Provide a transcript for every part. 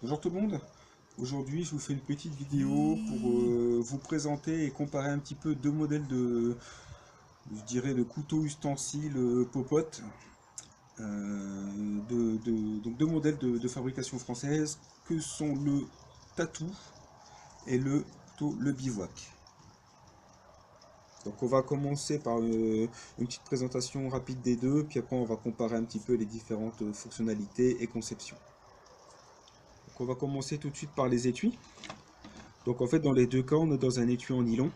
Bonjour tout le monde. Aujourd'hui, je vous fais une petite vidéo pour vous présenter et comparer un petit peu deux modèles je dirais, de couteaux ustensiles popote, donc deux modèles de fabrication française que sont le Tatou et le couteau le Bivouac. Donc on va commencer par une petite présentation rapide des deux, puis après on va comparer un petit peu les différentes fonctionnalités et conceptions. Donc on va commencer tout de suite par les étuis. Donc en fait dans les deux cas on est dans un étui en nylon.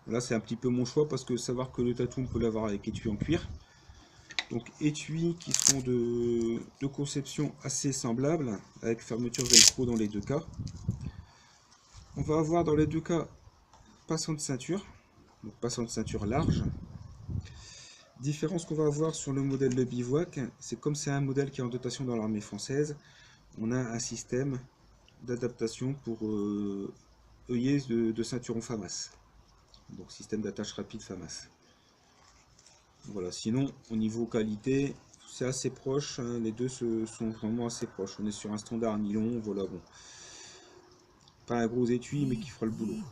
Là c'est un petit peu mon choix parce que savoir que le tatou on peut l'avoir avec étui en cuir. Donc étuis qui sont de conception assez semblable avec fermeture velcro dans les deux cas. On va avoir dans les deux cas passant de ceinture, donc passant de ceinture large. Différence qu'on va avoir sur le modèle de bivouac, c'est comme c'est un modèle qui est en dotation dans l'armée française, on a un système d'adaptation pour œillets de ceinturon FAMAS. Donc système d'attache rapide FAMAS. Voilà, sinon au niveau qualité, c'est assez proche, hein, les deux sont vraiment assez proches. On est sur un standard nylon, voilà, bon. Pas un gros étui, mais qui fera le boulot.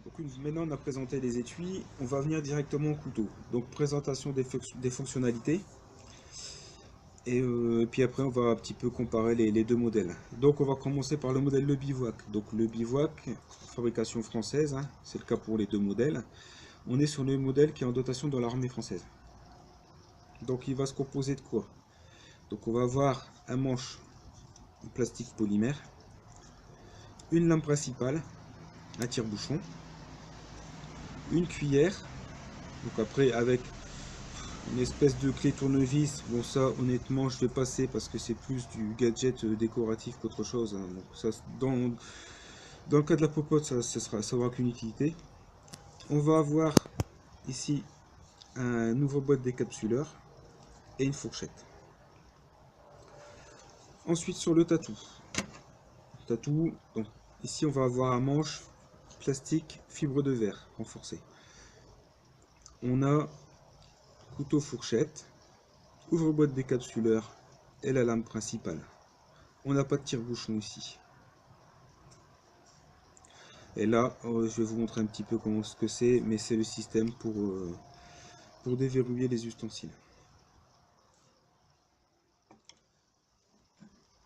Donc maintenant on a présenté les étuis, on va venir directement au couteau. Donc présentation des fonctionnalités. Et puis après on va un petit peu comparer les deux modèles. Donc on va commencer par le modèle le bivouac. Donc le bivouac, fabrication française, hein, c'est le cas pour les deux modèles. On est sur le modèle qui est en dotation dans l'armée française. Donc il va se composer de quoi? Donc on va avoir un manche en plastique polymère, une lame principale, un tire-bouchon, une cuillère, donc après avec une espèce de clé tournevis. Bon ça honnêtement je vais passer parce que c'est plus du gadget décoratif qu'autre chose, hein. Donc ça, dans le cas de la popote ça aura qu'une utilité. On va avoir ici un ouvre-boîte décapsuleur et une fourchette. Ensuite sur le tatou. Donc ici on va avoir un manche plastique fibre de verre renforcé. On a couteau fourchette, ouvre-boîte décapsuleur et la lame principale. On n'a pas de tire-bouchon ici. Et là, je vais vous montrer un petit peu comment ce que c'est, mais c'est le système pour déverrouiller les ustensiles.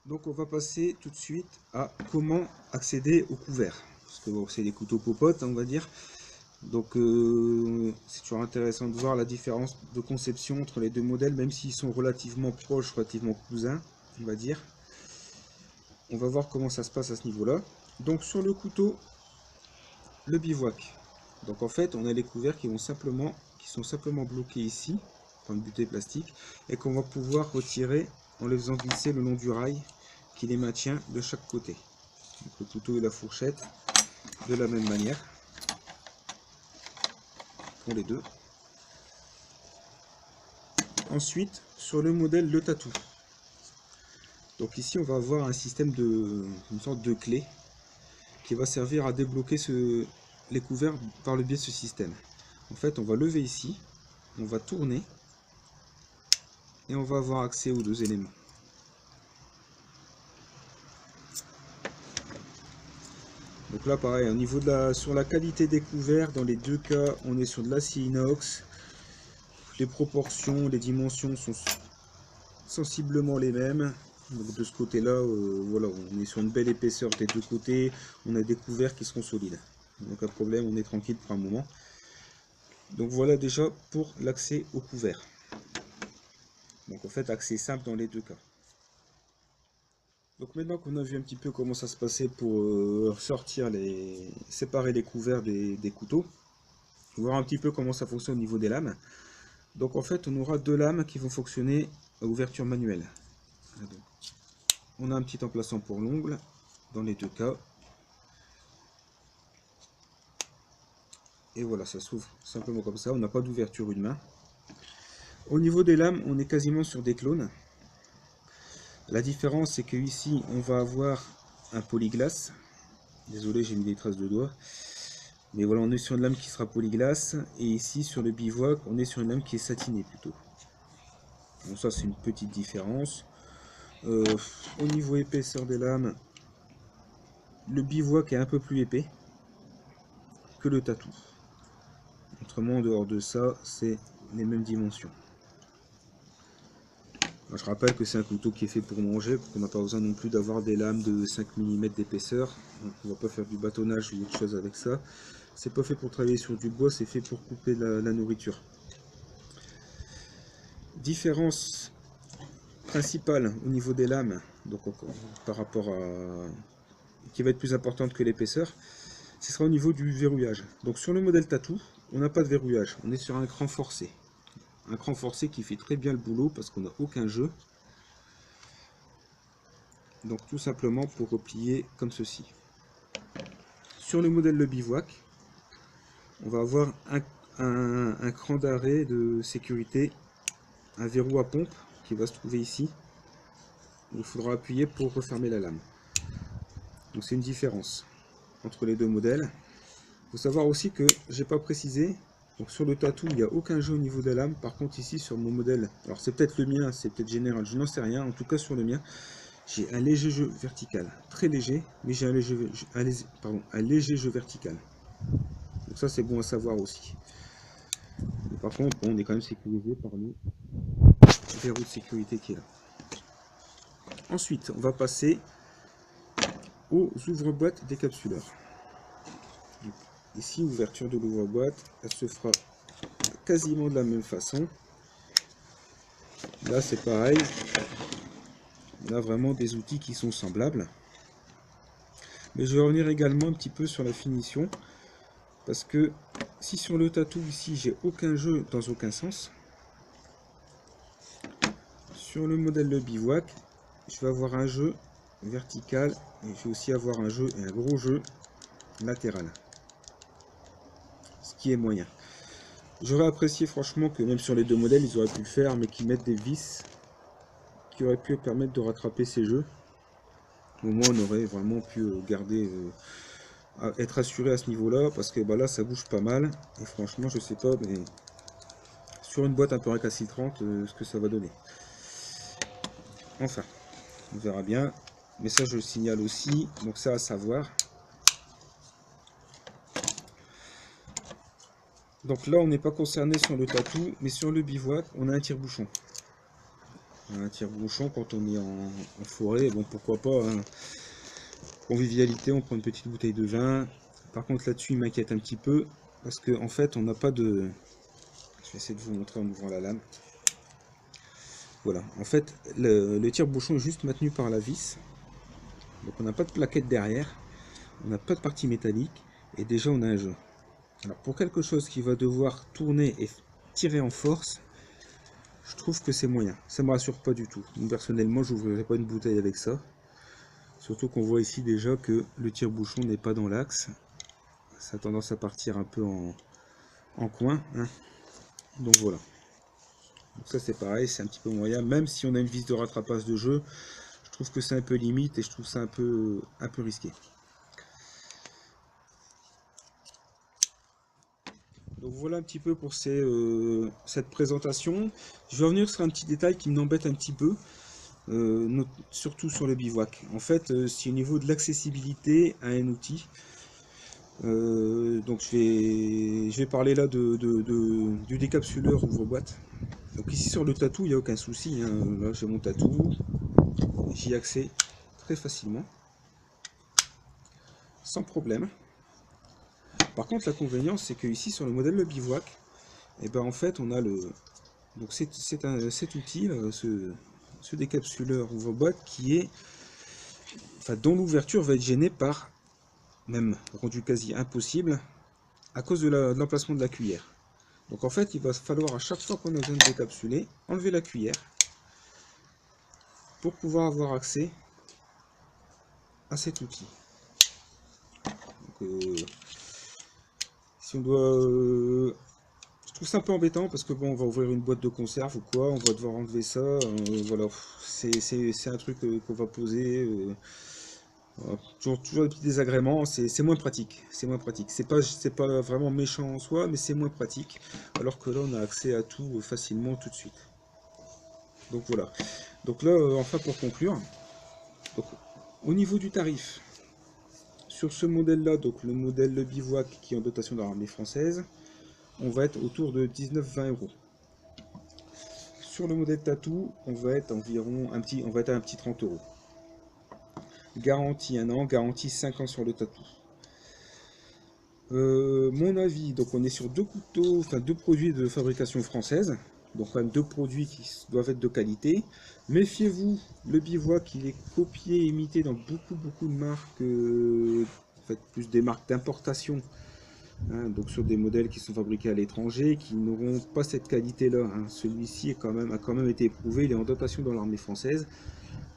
Donc on va passer tout de suite à comment accéder au couvert. Parce que bon, c'est des couteaux popotes, on va dire. Donc c'est toujours intéressant de voir la différence de conception entre les deux modèles, même s'ils sont relativement proches, relativement cousins, on va dire. On va voir comment ça se passe à ce niveau-là. Donc sur le couteau, le bivouac. Donc en fait, on a les couverts qui sont simplement bloqués ici, par une butée plastique, et qu'on va pouvoir retirer en les faisant glisser le long du rail qui les maintient de chaque côté. Donc le couteau et la fourchette, de la même manière, pour les deux. Ensuite, sur le modèle le tatou. Donc ici, on va avoir un système une sorte de clé qui va servir à débloquer les couverts par le biais de ce système. En fait, on va lever ici, on va tourner et on va avoir accès aux deux éléments. Donc là, pareil, au niveau sur la qualité des couverts, dans les deux cas, on est sur de l'acier inox. Les proportions, les dimensions sont sensiblement les mêmes. Donc de ce côté-là, voilà, on est sur une belle épaisseur des deux côtés. On a des couverts qui seront solides. Donc pas de problème, on est tranquille pour un moment. Donc voilà déjà pour l'accès au couvert. Donc en fait, accès simple dans les deux cas. Donc maintenant qu'on a vu un petit peu comment ça se passait pour séparer les couverts des couteaux, on va voir un petit peu comment ça fonctionne au niveau des lames. Donc en fait, on aura deux lames qui vont fonctionner à ouverture manuelle. Donc, on a un petit emplacement pour l'ongle dans les deux cas. Et voilà, ça s'ouvre simplement comme ça, on n'a pas d'ouverture une main. Au niveau des lames, on est quasiment sur des clones. La différence, c'est que ici, on va avoir un polyglace. Désolé, j'ai mis des traces de doigts. Mais voilà, on est sur une lame qui sera polyglace. Et ici, sur le bivouac, on est sur une lame qui est satinée plutôt. Donc ça, c'est une petite différence. Au niveau épaisseur des lames, le bivouac est un peu plus épais que le tatou. Autrement, en dehors de ça, c'est les mêmes dimensions. Alors, je rappelle que c'est un couteau qui est fait pour manger, qu'on n'a pas besoin non plus d'avoir des lames de 5 mm d'épaisseur. On ne va pas faire du bâtonnage ou autre chose avec ça. C'est pas fait pour travailler sur du bois, c'est fait pour couper la nourriture. Différence principale au niveau des lames, donc par rapport à qui va être plus importante que l'épaisseur, ce sera au niveau du verrouillage. Donc sur le modèle tatou, on n'a pas de verrouillage, on est sur un cran forcé. Un cran forcé qui fait très bien le boulot parce qu'on n'a aucun jeu. Donc tout simplement pour replier comme ceci. Sur le modèle le bivouac, on va avoir un cran d'arrêt de sécurité, un verrou à pompe qui va se trouver ici. Il faudra appuyer pour refermer la lame. Donc c'est une différence entre les deux modèles. Il faut savoir aussi que j'ai pas précisé, donc sur le tatou il n'y a aucun jeu au niveau de la lame. Par contre ici sur mon modèle, alors c'est peut-être le mien, c'est peut-être général, je n'en sais rien. En tout cas sur le mien, j'ai un léger jeu vertical, très léger, mais j'ai un léger jeu vertical. Donc ça c'est bon à savoir aussi. Mais par contre, bon, on est quand même sécurisé par le verrou de sécurité qui est là. Ensuite, on va passer aux ouvre-boîtes décapsuleurs. Ici, ouverture de l'ouvre-boîte, elle se fera quasiment de la même façon. Là, c'est pareil. On a vraiment des outils qui sont semblables. Mais je vais revenir également un petit peu sur la finition. Parce que si sur le tatou, ici, j'ai aucun jeu dans aucun sens. Sur le modèle de bivouac, je vais avoir un jeu vertical. Et je vais aussi avoir un jeu et un gros jeu latéral. Ce qui est moyen. J'aurais apprécié franchement que même sur les deux modèles, ils auraient pu le faire, mais qu'ils mettent des vis qui auraient pu permettre de rattraper ces jeux. Au moins, on aurait vraiment pu garder, être assuré à ce niveau-là, parce que bah, là, ça bouge pas mal. Et franchement, je sais pas, mais sur une boîte un peu récalcitrante, ce que ça va donner. Enfin, on verra bien. Mais ça, je le signale aussi, donc ça à savoir. Donc là, on n'est pas concerné sur le tatou, mais sur le bivouac, on a un tire-bouchon. Un tire-bouchon quand on est en forêt, bon pourquoi pas, hein. Convivialité, on prend une petite bouteille de vin. Par contre là-dessus, il m'inquiète un petit peu, parce qu'en fait, on n'a pas de... Je vais essayer de vous montrer en ouvrant la lame. Voilà, en fait, le tire-bouchon est juste maintenu par la vis. Donc on n'a pas de plaquette derrière, on n'a pas de partie métallique, et déjà on a un jeu. Alors pour quelque chose qui va devoir tourner et tirer en force, je trouve que c'est moyen. Ça me rassure pas du tout. Donc, personnellement, je n'ouvrirai pas une bouteille avec ça. Surtout qu'on voit ici déjà que le tire-bouchon n'est pas dans l'axe. Ça a tendance à partir un peu en coin, hein. Donc voilà. Donc ça c'est pareil, c'est un petit peu moyen. Même si on a une vis de rattrapage de jeu, je trouve que c'est un peu limite et je trouve ça un peu risqué. Donc voilà un petit peu pour cette présentation. Je vais revenir sur un petit détail qui m'embête un petit peu, surtout sur le bivouac. En fait, c'est au niveau de l'accessibilité à un outil. Donc je vais parler là du décapsuleur ouvre-boîte. Donc ici sur le tatou, il n'y a aucun souci, hein. Là j'ai mon tatou, j'y ai accès très facilement, sans problème. Par contre, l'inconvénient, c'est que ici sur le modèle le bivouac, et ben en fait on a donc cet outil, là, ce décapsuleur ouvre-boîte qui est, enfin, dont l'ouverture va être gênée par, même rendu quasi impossible, à cause de l'emplacement de la cuillère. Donc en fait, il va falloir à chaque fois qu'on a besoin de décapsuler, enlever la cuillère pour pouvoir avoir accès à cet outil. Donc, si on doit... je trouve ça un peu embêtant parce que bon, on va ouvrir une boîte de conserve ou quoi, on va devoir enlever ça, voilà, c'est un truc qu'on va poser, voilà. Toujours des petits désagréments, c'est moins pratique, c'est pas vraiment méchant en soi, mais c'est moins pratique, alors que là on a accès à tout facilement tout de suite. Donc voilà. Donc là, enfin pour conclure, donc, au niveau du tarif, sur ce modèle-là, donc le modèle Le Bivouac qui est en dotation de l'armée française, on va être autour de 19-20 euros. Sur le modèle Tatou, on va être environ on va être à un petit 30 euros. Garantie 1 an, garantie 5 ans sur le Tatou. Mon avis, donc on est sur deux couteaux, enfin deux produits de fabrication française, donc quand même deux produits qui doivent être de qualité. Méfiez-vous, le Bivouac il est copié et imité dans beaucoup de marques, en fait plus des marques d'importation, hein, donc sur des modèles qui sont fabriqués à l'étranger, qui n'auront pas cette qualité-là, hein. Celui-ci a quand même été éprouvé, il est en dotation dans l'armée française,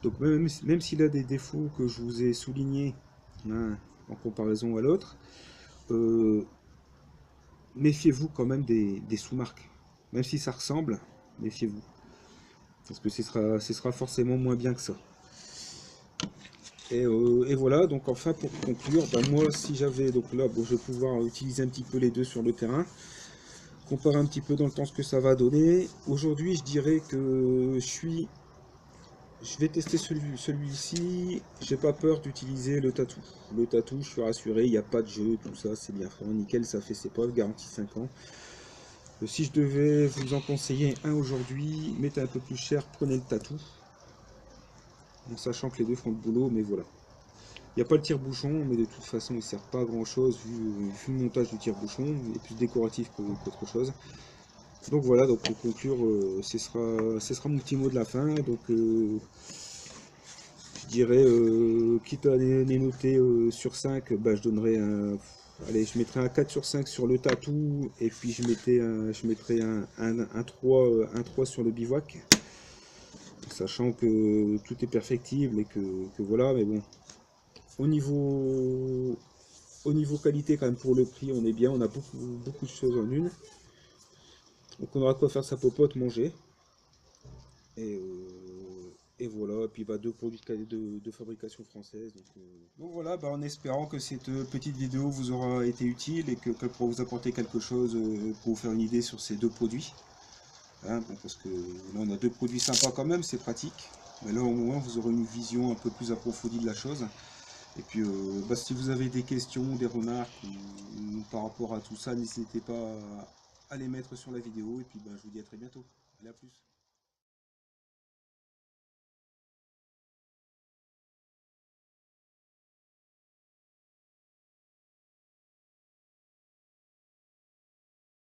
donc même s'il a des défauts que je vous ai soulignés, hein, en comparaison à l'autre. Euh, Méfiez-vous quand même des sous-marques. Même si ça ressemble, méfiez-vous. Parce que ce sera forcément moins bien que ça. Et voilà, donc enfin pour conclure, bah moi si j'avais, donc là bon, je vais pouvoir utiliser un petit peu les deux sur le terrain, comparer un petit peu dans le temps ce que ça va donner. Aujourd'hui je dirais que je vais tester celui-ci, j'ai pas peur d'utiliser le tatou. Le tatou, je suis rassuré, il n'y a pas de jeu, tout ça, c'est bien fait, nickel, ça fait ses preuves, garantie 5 ans. Si je devais vous en conseiller un aujourd'hui, mettez un peu plus cher, prenez le tatou. En sachant que les deux font le boulot, mais voilà. Il n'y a pas le tire-bouchon, mais de toute façon il ne sert pas à grand chose vu le montage du tire-bouchon. Il est plus décoratif qu'autre chose. Donc voilà, donc pour conclure, ce sera mon petit mot de la fin. Donc je dirais, quitte à les noter sur 5, bah, je donnerais un. Allez, je mettrais un 4 sur 5 sur le tatou, et puis je mettrais un 3, un 3 sur le bivouac, sachant que tout est perfectible et que voilà, mais bon, au niveau, au niveau qualité, quand même, pour le prix, on est bien, on a beaucoup de choses en une, donc on aura quoi faire sa popote, manger, et, voilà, et puis bah, deux produits de fabrication française. Donc voilà, bah, en espérant que cette petite vidéo vous aura été utile et qu'elle pourra vous apporter quelque chose pour vous faire une idée sur ces deux produits. Hein, bon, parce que là on a deux produits sympas quand même, c'est pratique. Mais là au moins vous aurez une vision un peu plus approfondie de la chose. Et puis bah, si vous avez des questions, des remarques ou par rapport à tout ça, n'hésitez pas à les mettre sur la vidéo. Et puis bah, je vous dis à très bientôt. Allez, à plus.